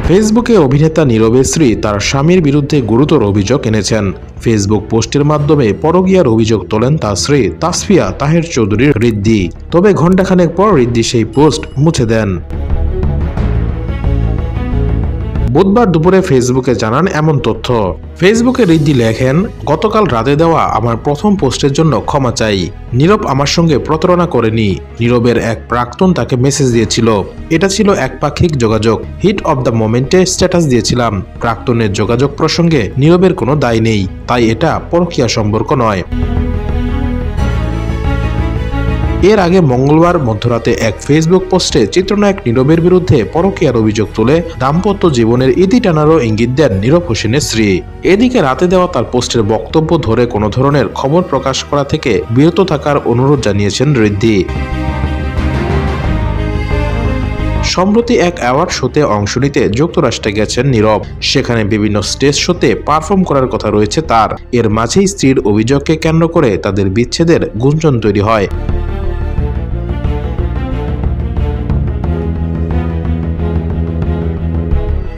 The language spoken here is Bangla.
ফেসবুকে অভিনেতা নীরবের স্ত্রী তার স্বামীর বিরুদ্ধে গুরুতর অভিযোগ এনেছেন। ফেসবুক পোস্টের মাধ্যমে পরকীয়ার অভিযোগ তোলেন তার স্ত্রী তাসফিয়া তাহের চৌধুরীর ঋদ্ধি। তবে ঘণ্টাখানেক পর ঋদ্ধি সেই পোস্ট মুছে দেন। বুধবার দুপুরে ফেসবুকে জানান এমন তথ্য। ফেসবুকে ঋদ্ধি লেখেন, গতকাল রাতে দেওয়া আমার প্রথম পোস্টের জন্য ক্ষমা চাই। নীরব আমার সঙ্গে প্রতারণা করেনি। নীরবের এক প্রাক্তন তাকে মেসেজ দিয়েছিল। এটা ছিল একপাক্ষিক যোগাযোগ। হিট অব দ্য মোমেন্টে স্ট্যাটাস দিয়েছিলাম। প্রাক্তনের যোগাযোগ প্রসঙ্গে নীরবের কোনো দায় নেই, তাই এটা পরকীয়া সম্পর্ক নয়। এর আগে মঙ্গলবার মধ্যরাতে এক ফেসবুক পোস্টে চিত্রনায়ক নীরবের বিরুদ্ধে পরকীয়ার অভিযোগ তুলে দাম্পত্য জীবনের ইতি টানারও ইঙ্গিত দেন নীরব হোসেনের স্ত্রী। এদিকে রাতে দেওয়া তার পোস্টের বক্তব্য ধরে কোনো ধরনের খবর প্রকাশ করা থেকে বিরত থাকার অনুরোধ জানিয়েছেন ঋদ্ধি। সম্প্রতি এক অ্যাওয়ার্ড শোতে অংশ নিতে যুক্তরাষ্ট্রে গেছেন নীরব। সেখানে বিভিন্ন স্টেজ শোতে পারফর্ম করার কথা রয়েছে তার। এর মাঝেই স্ত্রীর অভিযোগকে কেন্দ্র করে তাদের বিচ্ছেদের গুঞ্জন তৈরি হয়।